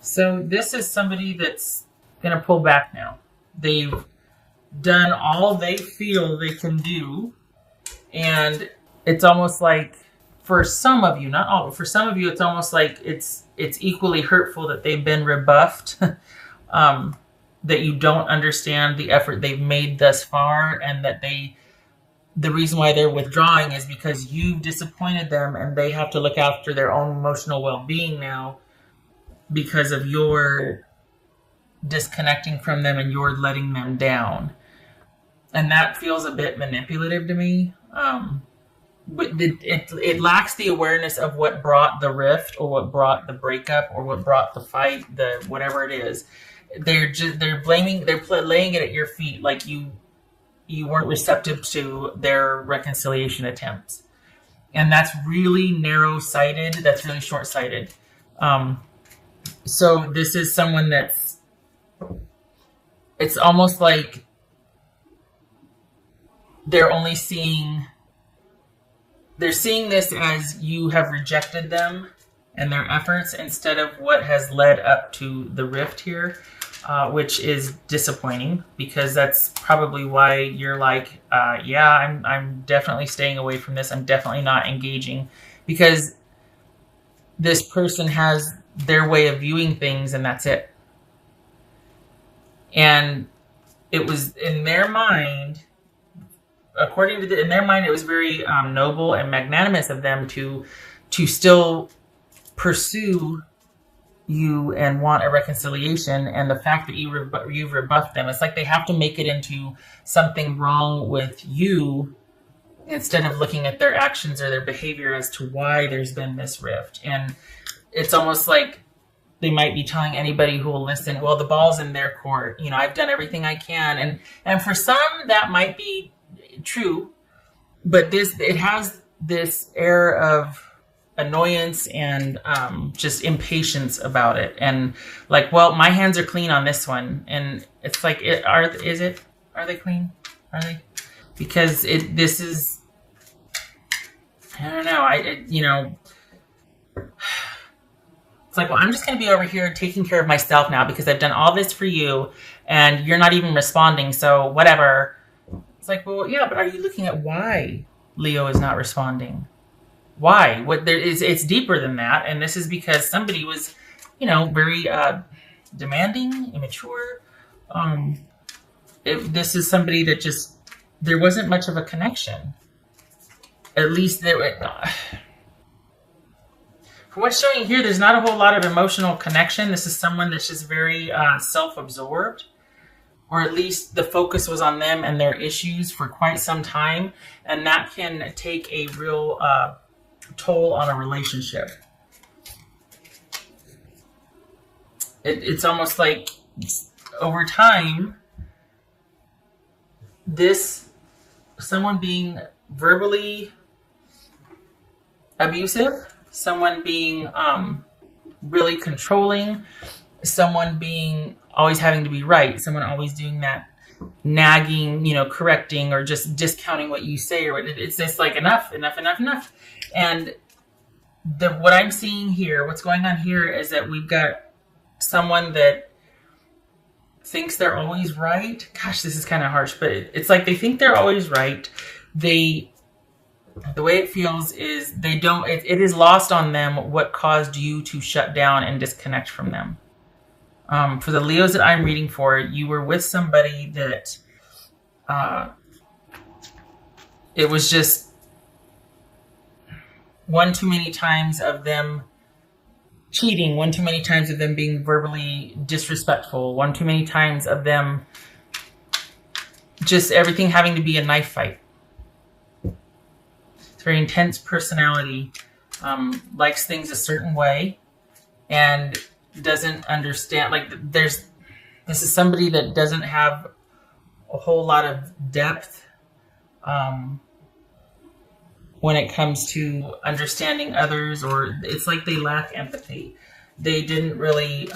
So this is somebody that's going to pull back now. They've done all they feel they can do. And it's almost like, for some of you, not all, but for some of you, it's almost like it's equally hurtful that they've been rebuffed, that you don't understand the effort they've made thus far, and that the reason why they're withdrawing is because you've disappointed them, and they have to look after their own emotional well-being now because of your disconnecting from them and you're letting them down. And that feels a bit manipulative to me. But it lacks the awareness of what brought the rift, or what brought the breakup, or what brought the fight, the whatever it is. They're laying it at your feet, like you weren't receptive to their reconciliation attempts, and that's really narrow-sighted. That's really short-sighted. So this is someone it's almost like they're seeing this as you have rejected them and their efforts, instead of what has led up to the rift here, which is disappointing, because that's probably why you're like, I'm definitely staying away from this. I'm definitely not engaging, because this person has their way of viewing things, and that's it. And it was in their mind, in their mind, it was very noble and magnanimous of them to still pursue you and want a reconciliation. And the fact that you've rebuffed them, it's like they have to make it into something wrong with you, instead of looking at their actions or their behavior as to why there's been this rift. And it's almost like they might be telling anybody who will listen, well, the ball's in their court. I've done everything I can. And for some, that might be true, but it has this air of annoyance and just impatience about it, and like, well, my hands are clean on this one, and it's like, are they clean? Are they? Because this is, I don't know, it's like, well, I'm just going to be over here taking care of myself now because I've done all this for you, and you're not even responding, so whatever. It's like, well, yeah, but are you looking at why Leo is not responding? Why? It's deeper than that, and this is because somebody was, very demanding, immature. This is somebody that just, there wasn't much of a connection. At least from what's showing here, there's not a whole lot of emotional connection. This is someone that's just very self-absorbed. Or at least the focus was on them and their issues for quite some time. And that can take a real toll on a relationship. It's almost like, over time, someone being verbally abusive, someone being really controlling, someone being always having to be right, someone always doing that nagging, correcting, or just discounting what you say, or it's just like, enough. And what I'm seeing here, what's going on here, is that we've got someone that thinks they're always right. Gosh, this is kind of harsh, but it's like they think they're always right. The way it feels is it is lost on them what caused you to shut down and disconnect from them. For the Leos that I'm reading for, you were with somebody that it was just one too many times of them cheating, one too many times of them being verbally disrespectful, one too many times of them just everything having to be a knife fight. It's a very intense personality, likes things a certain way, and doesn't understand, this is somebody that doesn't have a whole lot of depth when it comes to understanding others, or it's like they lack empathy. They didn't really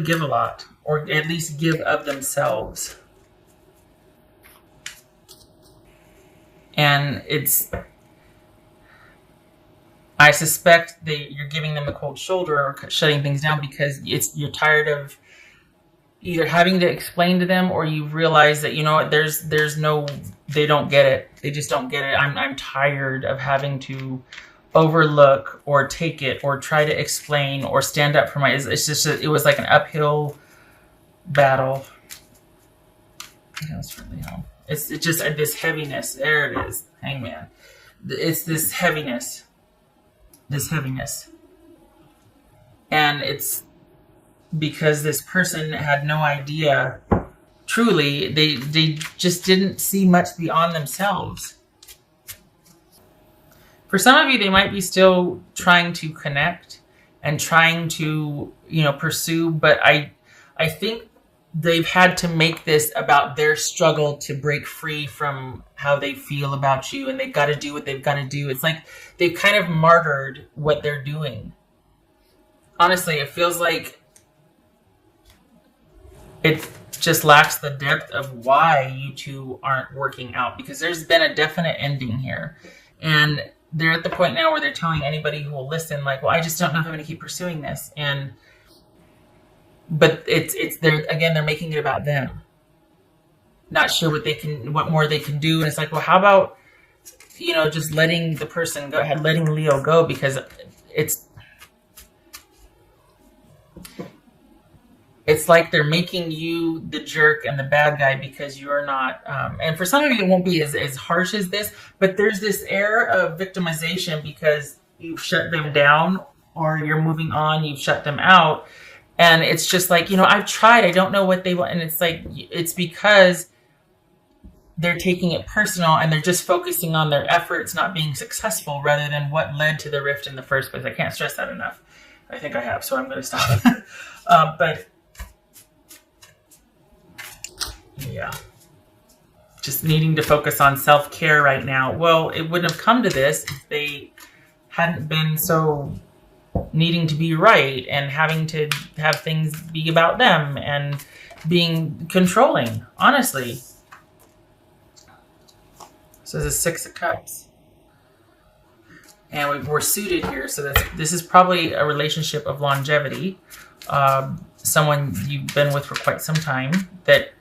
give a lot, or at least give of themselves. And I suspect that you're giving them the cold shoulder or shutting things down because you're tired of either having to explain to them, or you realize that, you know what, there's no, they don't get it. They just don't get it. I'm tired of having to overlook or take it or try to explain or stand up for my, it's just, it was like an uphill battle. It's just this heaviness. There it is. Hangman. It's this heaviness. And it's because this person had no idea. Truly, they just didn't see much beyond themselves. For some of you, they might be still trying to connect and trying to, pursue, but I think they've had to make this about their struggle to break free from how they feel about you, and they've got to do what they've got to do. It's like they've kind of martyred what they're doing. Honestly, it feels like it just lacks the depth of why you two aren't working out, because there's been a definite ending here. And they're at the point now where they're telling anybody who will listen, like, well, I just don't know if I'm going to keep pursuing this. But they're making it about them. Not sure what more they can do. And it's like, well, how about, just letting the person go ahead, letting Leo go, because it's like they're making you the jerk and the bad guy because you're not, and for some of you it won't be as harsh as this, but there's this air of victimization because you've shut them down, or you're moving on, you've shut them out. And it's just like, I've tried, I don't know what they want. And it's like, it's because they're taking it personal and they're just focusing on their efforts not being successful rather than what led to the rift in the first place. I can't stress that enough. I think I have, so I'm going to stop. But yeah, just needing to focus on self-care right now. Well, it wouldn't have come to this if they hadn't been so needing to be right and having to have things be about them and being controlling, honestly. So this is 6 of Cups. And we're suited here, so this is probably a relationship of longevity. Someone you've been with for quite some time that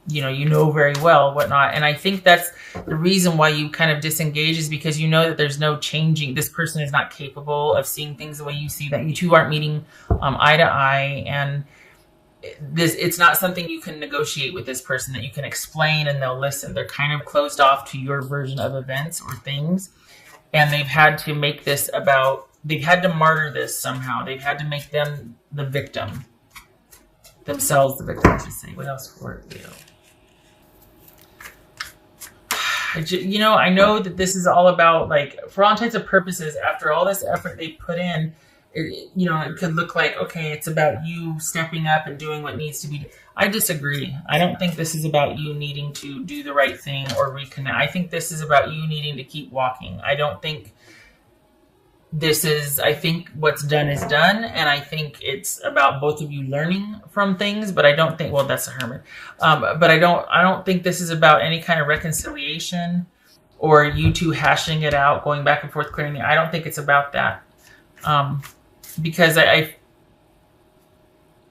you know very well, whatnot. And I think that's the reason why you kind of disengage, is because you know that there's no changing. This person is not capable of seeing things the way you see, that you two aren't meeting eye to eye. And it's not something you can negotiate with this person, that you can explain and they'll listen. They're kind of closed off to your version of events or things. And they've had to make this about, they've had to martyr this somehow. They've had to make them the victim. Themselves the victim, I should say. What else for it, Leo? I know that this is all about, like, for all intents and purposes, after all this effort they put in, it could look like, okay, it's about you stepping up and doing what needs to be. I disagree. I don't think this is about you needing to do the right thing or reconnect. I think this is about you needing to keep walking. I think what's done is done, and I think it's about both of you learning from things, but I don't think, well, that's a hermit. But I don't think this is about any kind of reconciliation or you two hashing it out, going back and forth, clearing I don't think it's about that. Because I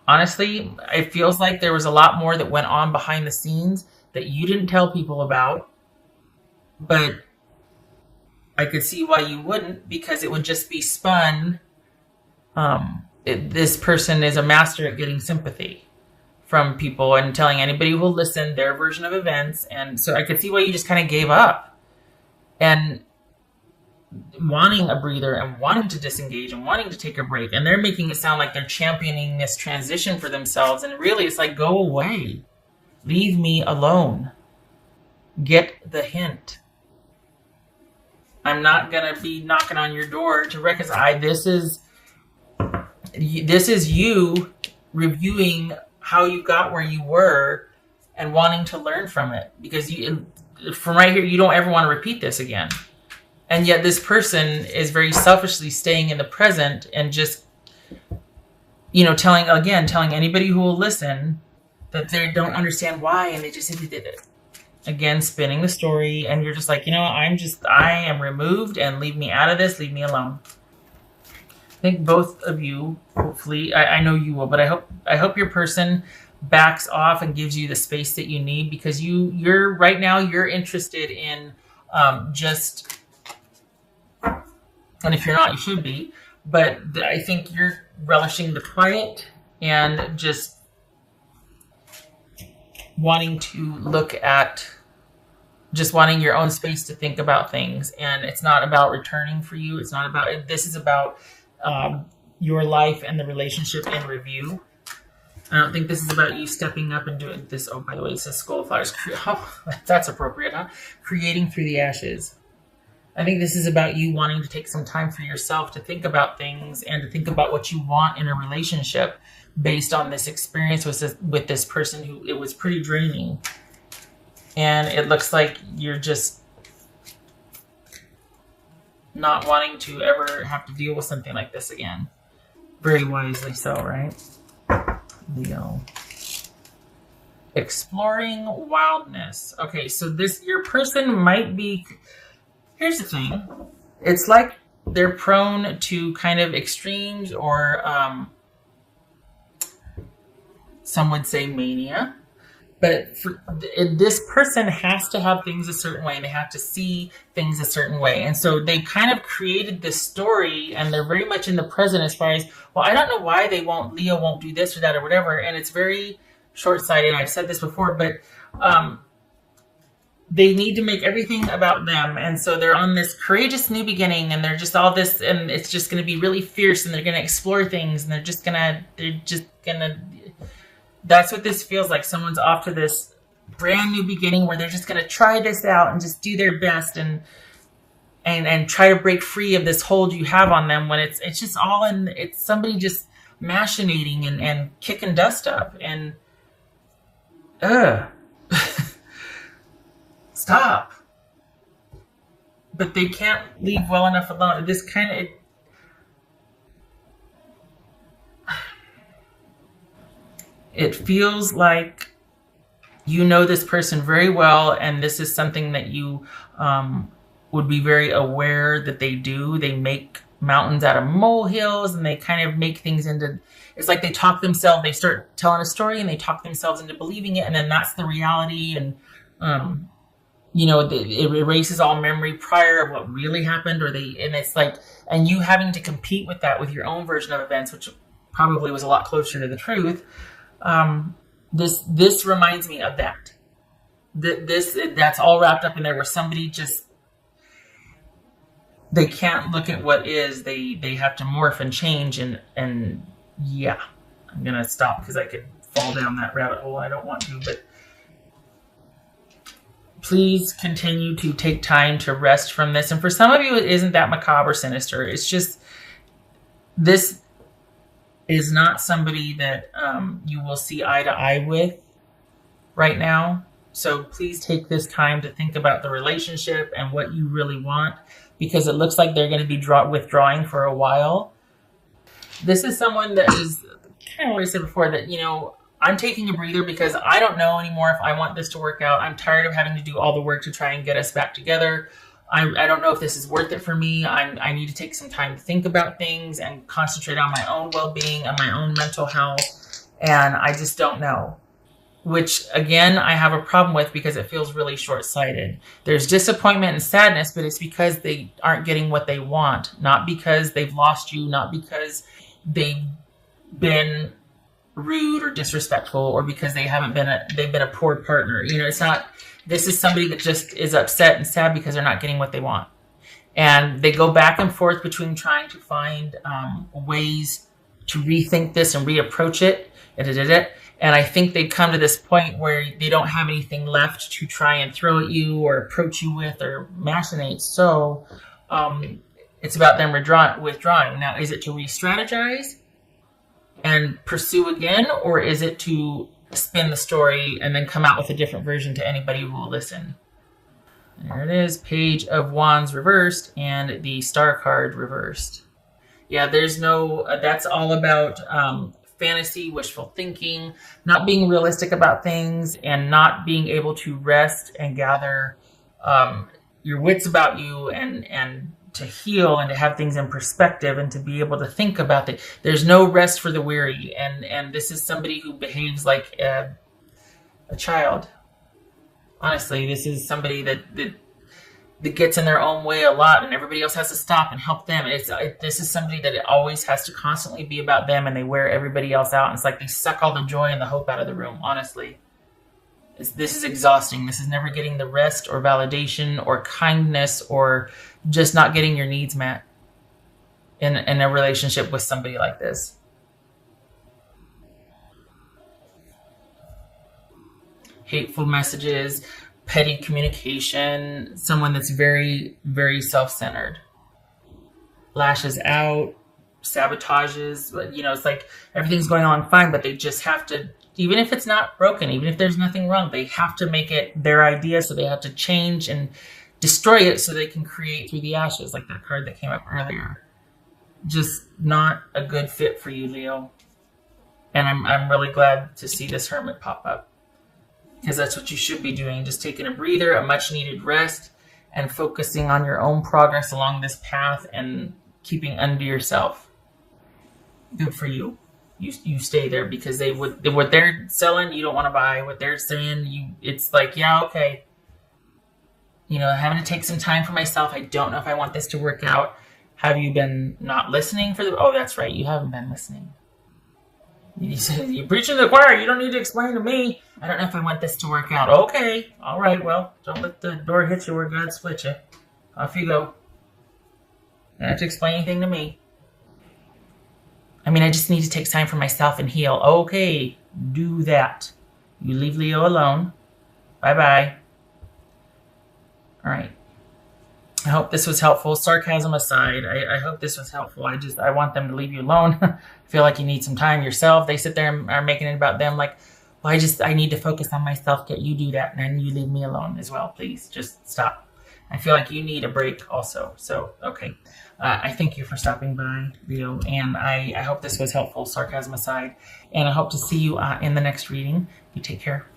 honestly, it feels like there was a lot more that went on behind the scenes that you didn't tell people about, but I could see why you wouldn't, because it would just be spun. This person is a master at getting sympathy from people and telling anybody who will listen their version of events. And so I could see why you just kind of gave up and wanting a breather and wanting to disengage and wanting to take a break. And they're making it sound like they're championing this transition for themselves. And really, it's like, go away. Leave me alone. Get the hint. I'm not going to be knocking on your door to reconcile. This is you reviewing how you got where you were and wanting to learn from it. Because from right here, you don't ever want to repeat this again. And yet this person is very selfishly staying in the present and just, telling anybody who will listen that they don't understand why, and they just simply did it. Again, spinning the story, and you're just like, I am removed, and leave me out of this, leave me alone. think both of you, hopefully, I know you will, but I hope your person backs off and gives you the space that you need, because you're right now you're interested in just, and if you're not, you should be, but I think you're relishing the quiet and just wanting to look at, just wanting your own space to think about things. And it's not about returning for you. It's not about, this is about your life and the relationship in review. I don't think this is about you stepping up and doing this. Oh, by the way, it says Skull of Flowers. Oh, that's appropriate, huh? Creating through the ashes. I think this is about you wanting to take some time for yourself to think about things and to think about what you want in a relationship based on this experience with this person who it was pretty draining. And it looks like you're just not wanting to ever have to deal with something like this again. Very wisely so, right? Leo. Exploring wildness. Okay, so your person might be, here's the thing. It's like they're prone to kind of extremes, or some would say mania. But this person has to have things a certain way, and they have to see things a certain way. And so they kind of created this story, and they're very much in the present as far as, well, I don't know why Leo won't do this or that or whatever. And it's very short-sighted. I've said this before, but they need to make everything about them. And so they're on this courageous new beginning, and they're just all this, and it's just going to be really fierce, and they're going to explore things, and they're just going to, that's what this feels like. Someone's off to this brand new beginning where they're just going to try this out and just do their best and try to break free of this hold you have on them, when it's just all in, it's somebody just machinating and kicking dust up and stop. But they can't leave well enough alone. This kind of, it feels like you know this person very well, and this is something that you would be very aware that they do. They make mountains out of molehills, and they kind of make things into, it's like they start telling a story, and they talk themselves into believing it, and then that's the reality. And it erases all memory prior of what really happened, and it's like, and you having to compete with that with your own version of events, which probably was a lot closer to the truth. This reminds me of that. That's all wrapped up in there, where somebody just, they can't look at what is, they have to morph and change, and yeah, I'm gonna stop because I could fall down that rabbit hole. I don't want to, but please continue to take time to rest from this. And for some of you, it isn't that macabre or sinister. It's just, this is not somebody that you will see eye to eye with right now. So please take this time to think about the relationship and what you really want, because it looks like they're going to be withdrawing for a while. This is someone that is, kind of what I said before, that, I'm taking a breather because I don't know anymore if I want this to work out. I'm tired of having to do all the work to try and get us back together. I don't know if this is worth it for me. I need to take some time to think about things and concentrate on my own well-being and my own mental health. And I just don't know. Which, again, I have a problem with, because it feels really short-sighted. There's disappointment and sadness, but it's because they aren't getting what they want. Not because they've lost you, not because they've been rude or disrespectful, or because they've been a poor partner. It's not, this is somebody that just is upset and sad because they're not getting what they want. And they go back and forth between trying to find ways to rethink this and reapproach it. And I think they come to this point where they don't have anything left to try and throw at you or approach you with or machinate. So it's about them withdrawing. Now, is it to re-strategize and pursue again, or is it to spin the story and then come out with a different version to anybody who will listen? There it is, Page of Wands reversed and the Star card reversed. Yeah, there's no, that's all about fantasy, wishful thinking, not being realistic about things, and not being able to rest and gather your wits about you and to heal and to have things in perspective and to be able to think about it. There's no rest for the weary, and this is somebody who behaves like a child. Honestly, this is somebody that gets in their own way a lot, and everybody else has to stop and help them. This is somebody that it always has to constantly be about them, and they wear everybody else out. And it's like they suck all the joy and the hope out of the room. Honestly, this is exhausting. This is never getting the rest or validation or kindness or just not getting your needs met in a relationship with somebody like this. Hateful messages, petty communication, someone that's very, very self-centered. Lashes out, sabotages, it's like everything's going on fine, but they just have to, even if it's not broken, even if there's nothing wrong, they have to make it their idea, so they have to change and destroy it so they can create through the ashes, like that card that came up earlier. Just not a good fit for you, Leo. And I'm really glad to see this Hermit pop up, because that's what you should be doing. Just taking a breather, a much needed rest, and focusing on your own progress along this path and keeping unto yourself. Good for you. You stay there, because what they're selling, you don't want to buy. What they're saying, it's like, yeah, okay. Having to take some time for myself. I don't know if I want this to work out. Have you been not listening oh, that's right. You haven't been listening. You're preaching to the choir. You don't need to explain to me. I don't know if I want this to work out. Okay. All right. Well, don't let the door hit you where God split you. Off you go. You don't have to explain anything to me. I just need to take time for myself and heal. Okay. Do that. You leave Leo alone. Bye-bye. All right. I hope this was helpful. Sarcasm aside, I hope this was helpful. I want them to leave you alone. I feel like you need some time yourself. They sit there and are making it about them, like, well, I need to focus on myself. Get you do that, and then you leave me alone as well, please. Just stop. I feel like you need a break also. So, okay. I thank you for stopping by, Leo, and I hope this was helpful, sarcasm aside, and I hope to see you in the next reading. You take care.